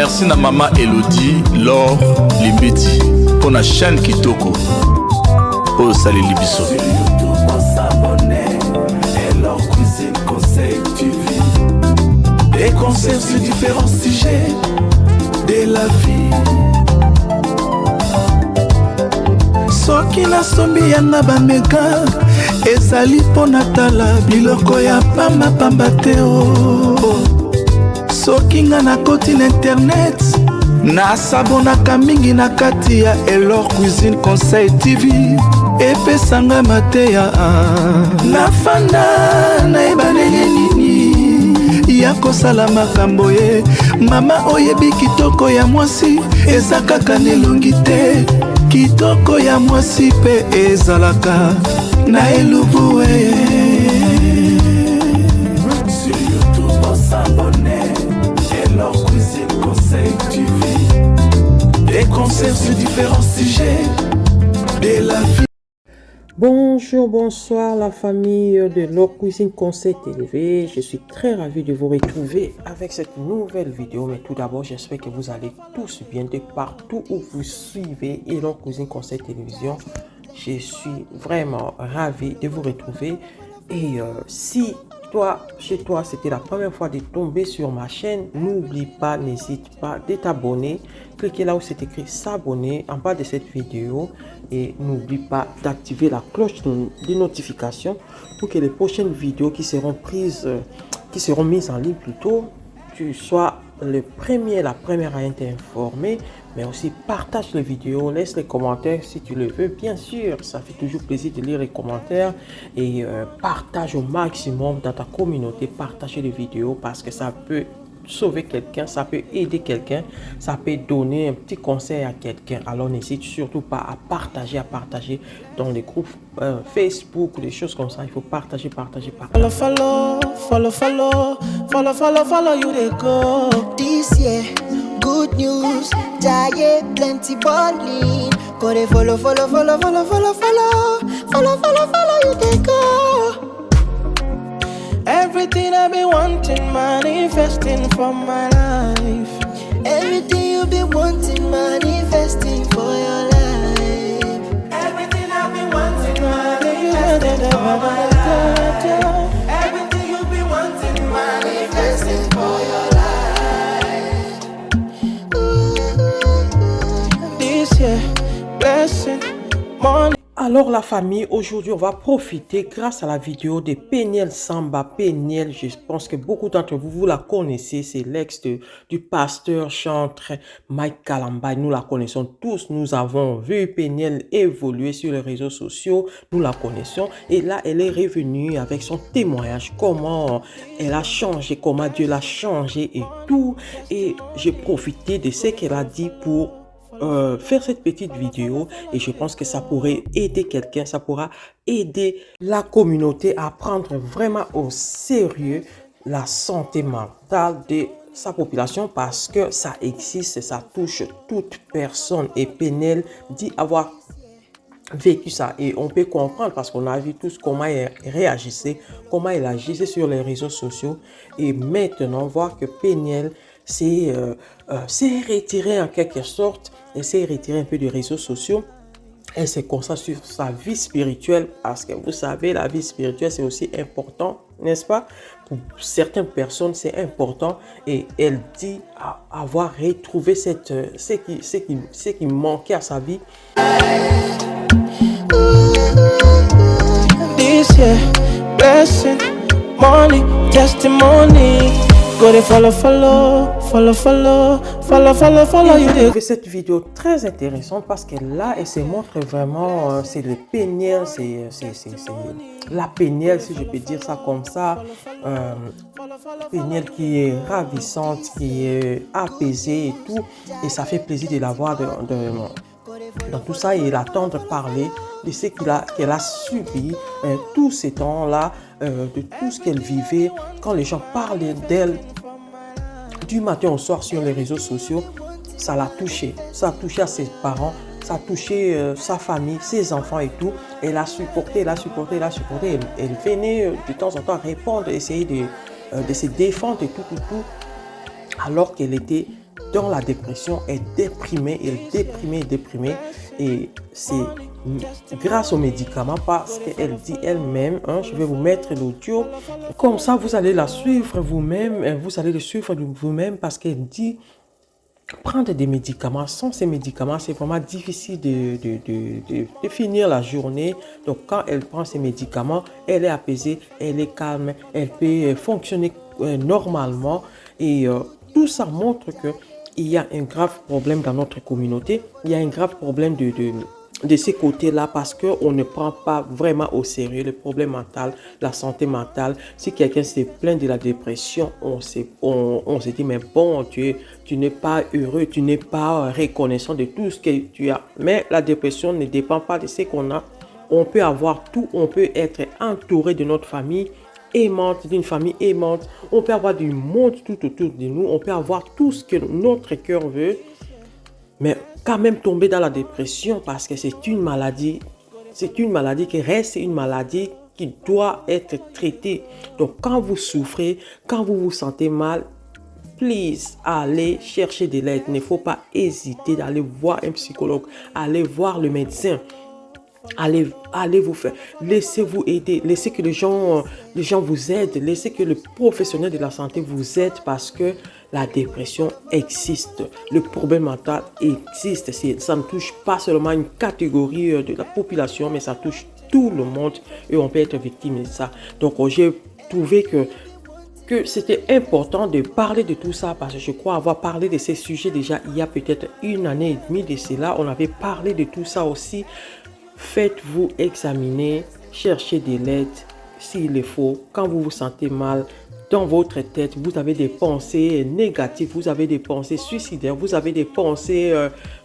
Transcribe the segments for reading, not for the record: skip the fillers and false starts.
Merci na maman Elodie, Laure, Limbeti, pour la chaîne Kitoko. Oh, salut Libiso. Sur YouTube, on s'abonner. Et leur cuisine conseil TV. Des conseils sur différents sujets de la vie. Soki na sombi yanga bameka ezali mpo natala biloko ya pamba te o. Soki nga nakoti na internet nasabonaka mingi na kati ya Elor Cuisine Conseil TV epesanga mateya nafanda nayeba ndenge nini ya kosala makambo ye. Mama oyebi kitoko ya mwasi eza kaka nelongi te, kitoko ya mwasi pe ezalaka na elubu e. Sur YouTube on s'abonner Elor Cuisine Conseil TV. Des conseils sur différents sujets de la vie. Bonjour, bonsoir la famille de Elor Cuisine Conseil TV. Je suis très ravi de vous retrouver avec cette nouvelle vidéo. Mais tout d'abord, j'espère que vous allez tous bien de partout où vous suivez Elor Cuisine Conseil Télévision. Je suis vraiment ravi de vous retrouver. Et si chez toi, c'était la première fois de tomber sur ma chaîne, n'oublie pas, n'hésite pas de t'abonner. Cliquez là où c'est écrit s'abonner en bas de cette vidéo et n'oublie pas d'activer la cloche de notification pour que les prochaines vidéos qui seront mises en ligne plutôt, tu sois le premier, la première à être informé. Mais aussi partage les vidéos, laisse les commentaires si tu le veux. Bien sûr, ça fait toujours plaisir de lire les commentaires et partage au maximum dans ta communauté. Partage les vidéos parce que ça peut sauver quelqu'un, ça peut aider quelqu'un, ça peut donner un petit conseil à quelqu'un. Alors n'hésite surtout pas à partager dans les groupes Facebook, des choses comme ça. Il faut partager. Follow, you they go. This year, good news, giant plenty balling. Go they follow, you they go. Everything I've been wanting, manifesting for my life. Everything you've been wanting, manifesting for your life. Everything I've been wanting, manifesting for my life. Everything you've been wanting, manifesting for your life. This year, blessing, money. Alors la famille, aujourd'hui on va profiter grâce à la vidéo de Peniel Samba. Peniel, je pense que beaucoup d'entre vous la connaissez, c'est l'ex du pasteur chantre Mike Kalamba. Nous la connaissons tous, nous avons vu Peniel évoluer sur les réseaux sociaux, nous la connaissons. Et là elle est revenue avec son témoignage, comment elle a changé, comment Dieu l'a changé et tout. Et j'ai profité de ce qu'elle a dit pour faire cette petite vidéo et je pense que ça pourrait aider quelqu'un, ça pourra aider la communauté à prendre vraiment au sérieux la santé mentale de sa population parce que ça existe, ça touche toute personne et Peniel dit avoir vécu ça et on peut comprendre parce qu'on a vu tous comment elle réagissait, comment elle agissait sur les réseaux sociaux et maintenant voir que Peniel s'est retiré en quelque sorte. Elle s'est retirée un peu des réseaux sociaux. Elle se concentre sur sa vie spirituelle parce que vous savez, la vie spirituelle, c'est aussi important, n'est-ce pas? Pour certaines personnes, c'est important. Et elle dit avoir retrouvé ce qui manquait à sa vie. This year, blessing, money, testimony. Go to follow you. J'ai trouvé cette vidéo très intéressante parce que là, elle se montre vraiment, c'est le Peniel, c'est la Peniel, si je peux dire ça comme ça. Peniel qui est ravissante, qui est apaisée et tout. Et ça fait plaisir de la voir dans tout ça et l'entendre parler de ce qu'elle a subi tous ces temps-là, de tout ce qu'elle vivait. Quand les gens parlaient d'elle du matin au soir sur les réseaux sociaux, ça l'a touché. Ça a touché à ses parents, ça a touché sa famille, ses enfants et tout. Elle a supporté. Elle venait de temps en temps répondre, essayer de se défendre et tout. Alors qu'elle était dans la dépression, est déprimée, et c'est grâce aux médicaments, parce qu'elle dit elle-même, je vais vous mettre l'audio, comme ça vous allez la suivre vous-même, vous allez le suivre vous-même, parce qu'elle dit prendre des médicaments. Sans ces médicaments, c'est vraiment difficile de finir la journée. Donc quand elle prend ces médicaments, elle est apaisée, elle est calme, elle peut fonctionner normalement, et tout ça montre que il y a un grave problème dans notre communauté. Il y a un grave problème de ces côtés-là, parce qu'on ne prend pas vraiment au sérieux le problème mental, la santé mentale. Si quelqu'un se plaint de la dépression, on se dit, mais bon, tu n'es pas heureux, tu n'es pas reconnaissant de tout ce que tu as. Mais la dépression ne dépend pas de ce qu'on a. On peut avoir tout, on peut être entouré de notre famille aimante, d'une famille aimante. On peut avoir du monde tout autour de nous. On peut avoir tout ce que notre cœur veut. Mais quand même tomber dans la dépression, parce que c'est une maladie qui reste une maladie qui doit être traitée. Donc quand vous souffrez, quand vous vous sentez mal, please, allez chercher de l'aide. Il ne faut pas hésiter d'aller voir un psychologue, aller voir le médecin. Allez vous faire, laissez-vous aider, laissez que les gens vous aident, laissez que le professionnel de la santé vous aide, parce que la dépression existe, le problème mental existe. Ça ne touche pas seulement une catégorie de la population, mais ça touche tout le monde, et on peut être victime de ça. Donc j'ai trouvé que c'était important de parler de tout ça, parce que je crois avoir parlé de ces sujets déjà il y a peut-être 1 année et demie de cela. On avait parlé de tout ça aussi. Faites-vous examiner, cherchez de l'aide s'il le faut. Quand vous vous sentez mal dans votre tête, vous avez des pensées négatives, vous avez des pensées suicidaires, vous avez des pensées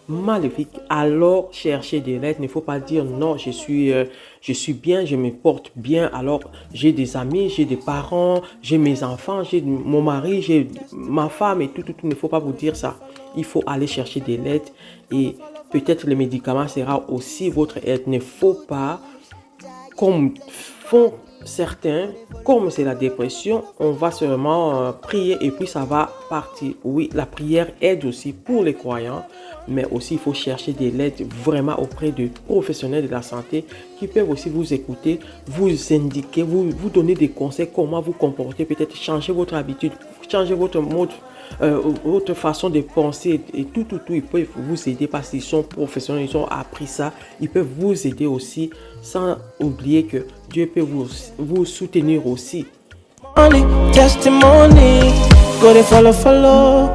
maléfiques, alors cherchez de l'aide. Il ne faut pas dire non, je suis bien, je me porte bien, alors j'ai des amis, j'ai des parents, j'ai mes enfants, j'ai mon mari, j'ai ma femme et tout. Il ne faut pas vous dire ça. Il faut aller chercher de l'aide, et peut-être le médicament sera aussi votre aide. Il ne faut pas, comme font certains, comme c'est la dépression, on va seulement prier et puis ça va partir. Oui, la prière aide aussi pour les croyants, mais aussi il faut chercher de l'aide vraiment auprès de professionnels de la santé qui peuvent aussi vous écouter, vous indiquer, vous donner des conseils, comment vous comporter, peut-être changer votre habitude, changer votre mode, votre façon de penser, et tout, ils peuvent vous aider, parce qu'ils sont professionnels, ils ont appris ça, ils peuvent vous aider aussi, sans oublier que Dieu peut vous soutenir aussi. Testimony, go to follow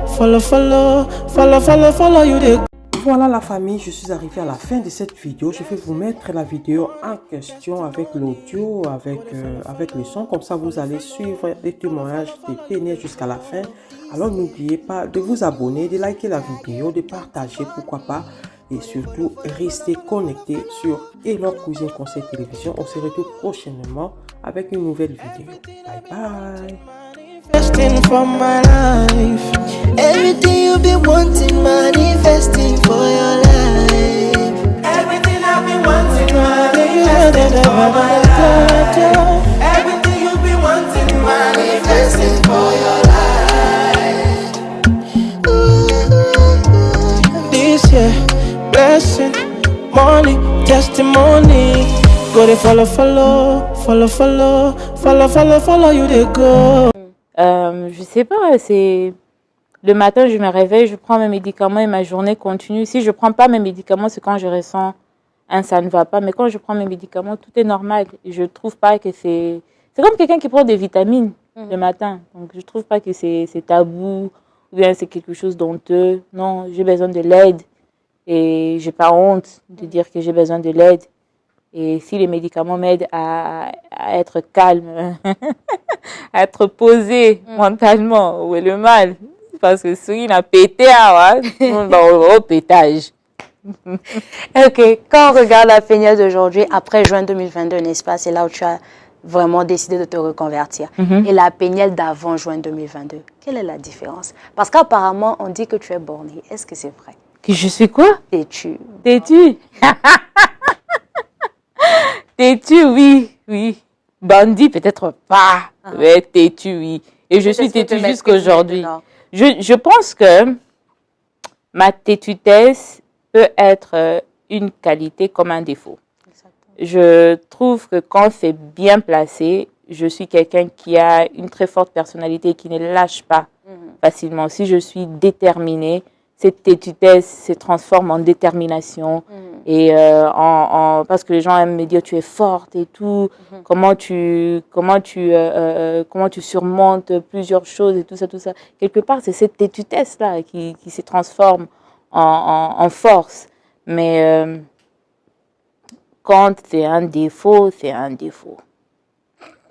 you there. Voilà la famille, je suis arrivé à la fin de cette vidéo. Je vais vous mettre la vidéo en question avec l'audio, avec le son. Comme ça, vous allez suivre les témoignages des Péniel jusqu'à la fin. Alors, n'oubliez pas de vous abonner, de liker la vidéo, de partager, pourquoi pas. Et surtout, restez connectés sur Enoch Cuisine Conseil Télévision. On se retrouve prochainement avec une nouvelle vidéo. Bye bye. Manifesting for my life. Everything you've been wanting, manifesting for your life. Everything I've been wanting, manifesting for my life. Everything you've been wanting, manifesting for your life. Ooh, this year, blessing, money, testimony. Go to follow you they go. Je sais pas, c'est le matin je me réveille, je prends mes médicaments et ma journée continue. Si je prends pas mes médicaments, c'est quand je ressens ça ne va pas, mais quand je prends mes médicaments, tout est normal. Je trouve pas que c'est comme quelqu'un qui prend des vitamines le matin. Donc je trouve pas que c'est tabou ou bien c'est quelque chose d'honteux. Non, j'ai besoin de l'aide et j'ai pas honte de dire que j'ai besoin de l'aide. Et si les médicaments m'aident à être calme, à être posé mentalement, où est le mal? Parce que si il a pété, on va au pétage. Ok, quand on regarde la Péniel d'aujourd'hui, après juin 2022, n'est-ce pas, c'est là où tu as vraiment décidé de te reconvertir. Et la Péniel d'avant juin 2022, quelle est la différence? Parce qu'apparemment, on dit que tu es bornée. Est-ce que c'est vrai? Que je suis quoi? Têtu. Têtu? Têtu, oui. Bandit, peut-être pas. Mais têtu, oui. Et je suis têtu jusqu'aujourd'hui. Je pense que ma têtutesse peut être une qualité comme un défaut. Je trouve que quand c'est bien placé, je suis quelqu'un qui a une très forte personnalité et qui ne lâche pas facilement. Si je suis déterminée, cette têtutesse se transforme en détermination et parce que les gens aiment me dire tu es forte et tout, comment tu surmontes plusieurs choses et tout ça. Quelque part, c'est cette têtutesse là qui se transforme en force. Mais quand c'est un défaut, c'est un défaut.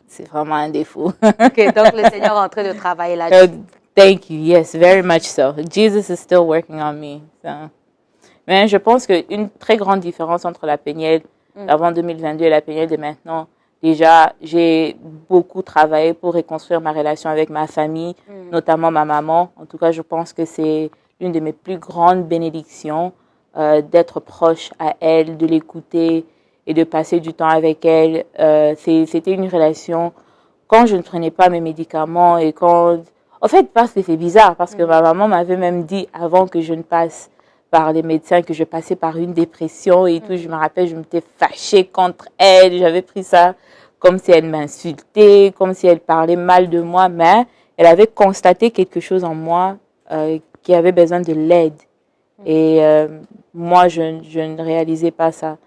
C'est vraiment un défaut. Ok, donc le Seigneur est en train de travailler là-dessus. Thank you. Yes, very much so. Jesus is still working on me. So. Mais je pense qu'une très grande différence entre la Péniel d'avant 2022 et la Péniel de maintenant, déjà, j'ai beaucoup travaillé pour reconstruire ma relation avec ma famille, notamment ma maman. En tout cas, je pense que c'est l'une de mes plus grandes bénédictions d'être proche à elle, de l'écouter et de passer du temps avec elle. C'était une relation, quand je ne prenais pas mes médicaments et quand... En fait, parce que c'est bizarre, parce que ma maman m'avait même dit, avant que je ne passe par les médecins, que je passais par une dépression et tout. Je me rappelle, je m'étais fâchée contre elle. J'avais pris ça comme si elle m'insultait, comme si elle parlait mal de moi. Mais elle avait constaté quelque chose en moi qui avait besoin de l'aide. Et moi, je ne réalisais pas ça.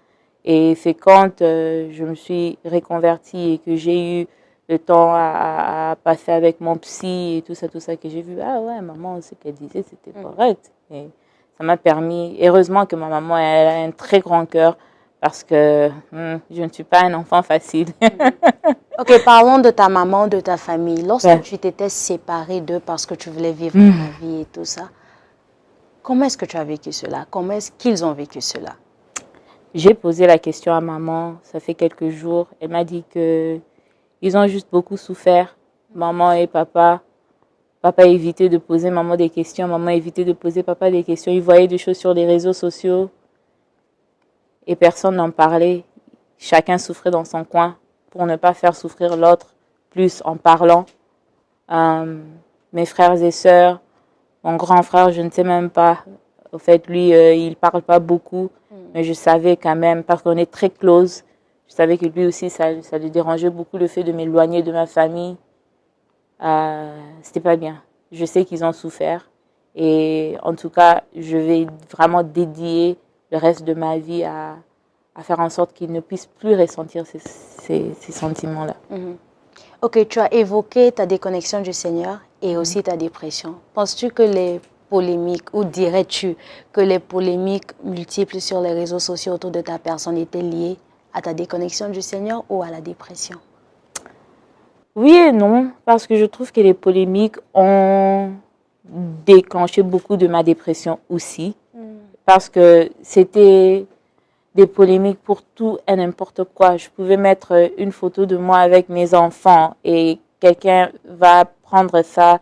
Et c'est quand je me suis reconvertie et que j'ai eu le temps à passer avec mon psy et tout ça que j'ai vu, ah ouais, maman, ce qu'elle disait, c'était correct. Et ça m'a permis, heureusement que ma maman, elle a un très grand cœur parce que je ne suis pas un enfant facile. Ok, parlons de ta maman, de ta famille. Lorsque tu t'étais séparée d'eux parce que tu voulais vivre ta vie et tout ça, comment est-ce que tu as vécu cela? Comment est-ce qu'ils ont vécu cela? J'ai posé la question à maman, ça fait quelques jours. Elle m'a dit que ils ont juste beaucoup souffert, maman et papa. Papa évitait de poser maman des questions, maman évitait de poser papa des questions. Ils voyaient des choses sur les réseaux sociaux et personne n'en parlait. Chacun souffrait dans son coin pour ne pas faire souffrir l'autre plus en parlant. Mes frères et sœurs, mon grand frère, je ne sais même pas. Au fait, lui, il ne parle pas beaucoup, mais je savais quand même, parce qu'on est très close, je savais que lui aussi, ça lui dérangeait beaucoup le fait de m'éloigner de ma famille. C'était pas bien. Je sais qu'ils ont souffert. Et en tout cas, je vais vraiment dédier le reste de ma vie à faire en sorte qu'ils ne puissent plus ressentir ces sentiments-là. Ok, tu as évoqué ta déconnexion du Seigneur et aussi ta dépression. Penses-tu que les polémiques, ou dirais-tu que les polémiques multiples sur les réseaux sociaux autour de ta personne étaient liées à ta déconnexion du Seigneur ou à la dépression? Oui et non, parce que je trouve que les polémiques ont déclenché beaucoup de ma dépression aussi. Parce que c'était des polémiques pour tout et n'importe quoi. Je pouvais mettre une photo de moi avec mes enfants et quelqu'un va prendre ça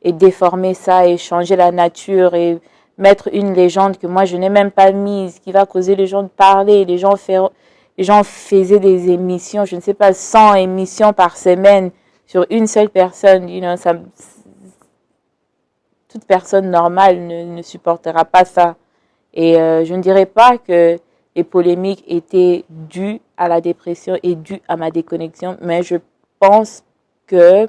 et déformer ça et changer la nature et mettre une légende que moi je n'ai même pas mise, qui va causer les gens de parler. Les gens faisaient des émissions, je ne sais pas, 100 émissions par semaine sur une seule personne. Toute personne normale ne supportera pas ça. Et je ne dirais pas que les polémiques étaient dues à la dépression et dues à ma déconnexion, mais je pense que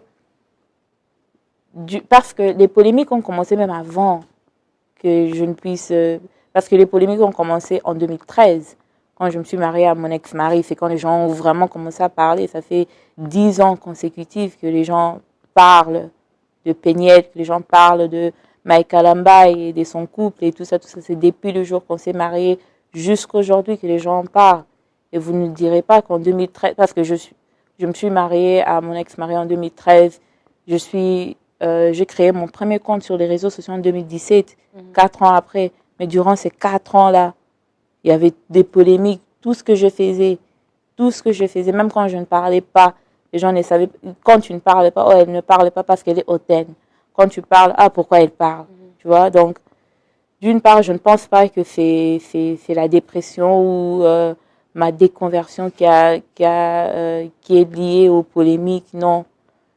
parce que les polémiques ont commencé même avant que je ne puisse... parce que les polémiques ont commencé en 2013, quand je me suis mariée à mon ex-mari. C'est quand les gens ont vraiment commencé à parler. Ça fait 10 ans consécutifs que les gens parlent de Péniel, que les gens parlent de Mike Kalamba et de son couple et tout ça. C'est depuis le jour qu'on s'est mariés jusqu'à aujourd'hui que les gens en parlent. Et vous ne direz pas qu'en 2013, parce que je me suis mariée à mon ex-mari en 2013, j'ai créé mon premier compte sur les réseaux sociaux en 2017, 4 ans après. Mais durant ces 4 ans-là, il y avait des polémiques, tout ce que je faisais, même quand je ne parlais pas, les gens ne savaient, quand tu ne parlais pas, oh, elle ne parle pas parce qu'elle est hautaine. Quand tu parles, ah, pourquoi elle parle, tu vois. Donc, d'une part, je ne pense pas que c'est la dépression ou ma déconversion qui est liée aux polémiques, non.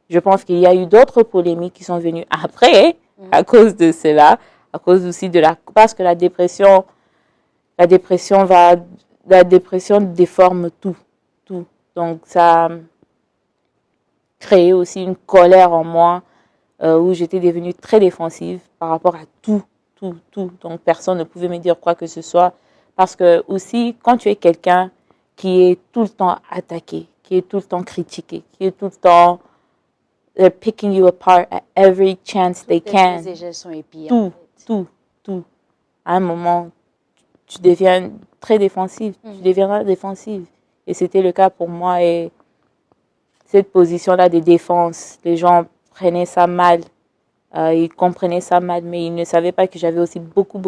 Je pense qu'il y a eu d'autres polémiques qui sont venues après, à cause de cela, à cause aussi parce que la dépression déforme tout. Donc, ça a créé aussi une colère en moi où j'étais devenue très défensive par rapport à tout. Donc, personne ne pouvait me dire quoi que ce soit. Parce que aussi, quand tu es quelqu'un qui est tout le temps attaqué, qui est tout le temps critiqué, qui est tout le temps picking you apart at every chance they can. Tout. À un moment, tu deviens très défensive. Tu deviendras défensive. Et c'était le cas pour moi. Et cette position-là de défense, les gens prenaient ça mal. Ils comprenaient ça mal, mais ils ne savaient pas que j'avais aussi beaucoup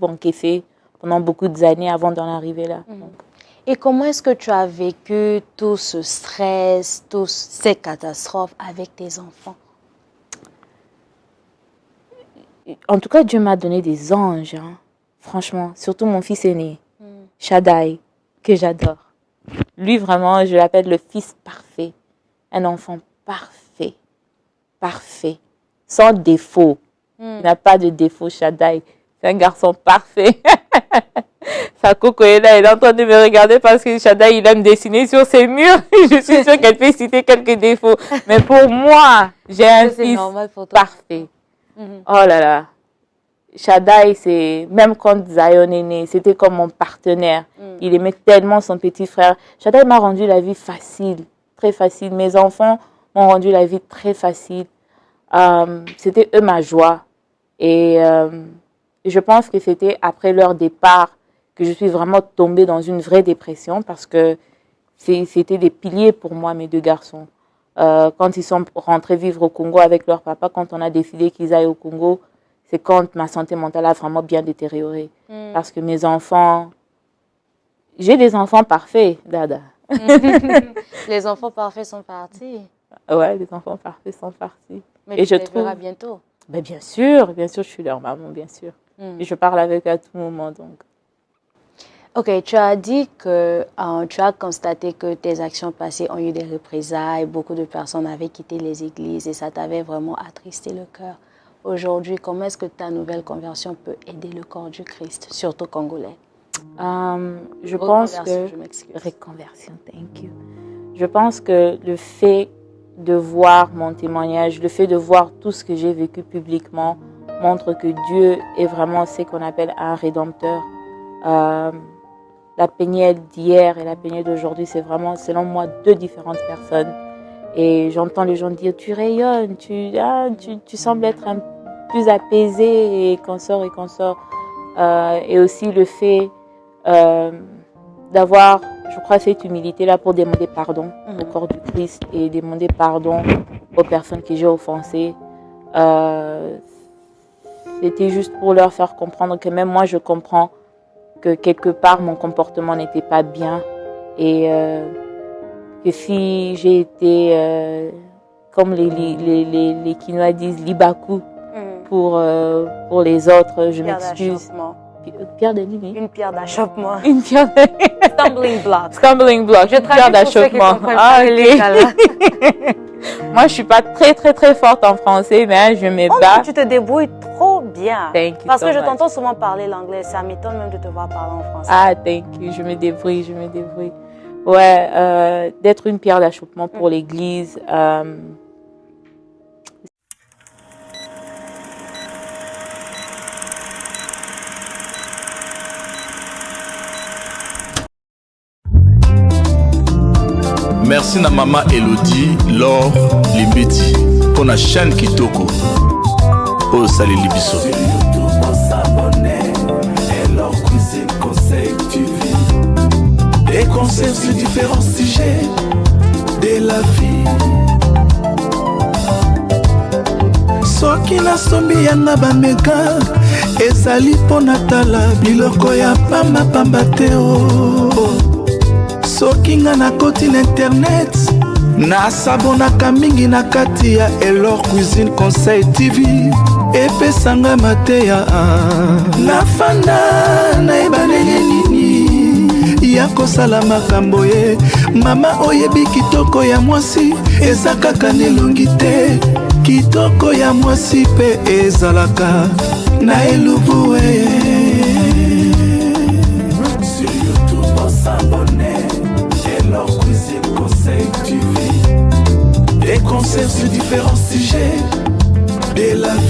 encaissé pendant beaucoup d'années avant d'en arriver là. Et comment est-ce que tu as vécu tout ce stress, toutes ces catastrophes avec tes enfants? En tout cas, Dieu m'a donné des anges, hein. Franchement, surtout mon fils aîné, Shaddai, que j'adore. Lui, vraiment, je l'appelle le fils parfait. Un enfant parfait, sans défaut. Il n'a pas de défaut, Shaddai. C'est un garçon parfait. Sa coco est là, elle est en train de me regarder parce que Shaddai, il aime dessiner sur ses murs. Je suis sûre qu'elle peut citer quelques défauts. Mais pour moi, j'ai un fils parfait. Oh là là. Shaddai, c'est même quand Zion est né, c'était comme mon partenaire. Il aimait tellement son petit frère. Shaddai m'a rendu la vie facile, très facile. Mes enfants m'ont rendu la vie très facile. C'était eux ma joie. Et je pense que c'était après leur départ que je suis vraiment tombée dans une vraie dépression parce que c'était des piliers pour moi, mes deux garçons. Quand ils sont rentrés vivre au Congo avec leur papa, quand on a décidé qu'ils aillent au Congo, c'est quand ma santé mentale a vraiment bien détérioré. Parce que mes enfants... J'ai des enfants parfaits, Dada. Les enfants parfaits sont partis. Ouais, les enfants parfaits sont partis. Mais tu les verras bientôt. Ben bien sûr, je suis leur maman, bien sûr. Et je parle avec eux à tout moment, donc. Ok, tu as dit que tu as constaté que tes actions passées ont eu des représailles, beaucoup de personnes avaient quitté les églises et ça t'avait vraiment attristé le cœur. Aujourd'hui, comment est-ce que ta nouvelle conversion peut aider le corps du Christ, surtout congolais? Je pense que... Reconversion, thank you. Je pense que le fait de voir mon témoignage, le fait de voir tout ce que j'ai vécu publiquement montre que Dieu est vraiment ce qu'on appelle un rédempteur. La Péniel d'hier et la Péniel d'aujourd'hui, c'est vraiment, selon moi, deux différentes personnes. Et j'entends les gens dire, tu rayonnes, tu sembles être un plus apaisé et consort. Et aussi le fait d'avoir, je crois, cette humilité-là pour demander pardon au corps du Christ et demander pardon aux personnes que j'ai offensées. C'était juste pour leur faire comprendre que même moi, je comprends que quelque part, mon comportement n'était pas bien et que si j'ai été, comme les Quinois disent, libaku pour les autres, je m'excuse. Pierre de nuit. Une pierre d'achoppement. Une pierre Stumbling block. Stumbling block. Une pierre d'achoppement. Ah, moi, je suis pas très forte en français, mais je me bats. Tu te débrouilles trop bien. Thank you Parce so que je much. t'entends souvent parler l'anglais. Ça m'étonne même de te voir parler en français. Ah, thank you. Je me débrouille. Ouais, d'être une pierre d'achoppement pour l'Église. Merci na mama Elodie, Laure, Limbeti, pour la chaîne Kitoko. Oh, salut Libiso. Sur YouTube, on s'abonner. Et leur cuisine conseil TV. Des conseils sur différents sujets de la vie. Soki na sombi yanga bameka ezali pona tala biloko ya pamba te o. Soki nga nakoti na internet nasabonaka mingi na kati ya Elor Cuisine Conseil TV epesanga mateya nafanda nayeba ndenge nini ya kosala makambo ye mama oyebi kitoko ya mwasi eza kaka nelongi te kitoko ya mwasi mpe ezalaka na elubu. Surtout pour s'abonner et leur cuisine conseil TV. Des concerts sur différents sujets de la vie.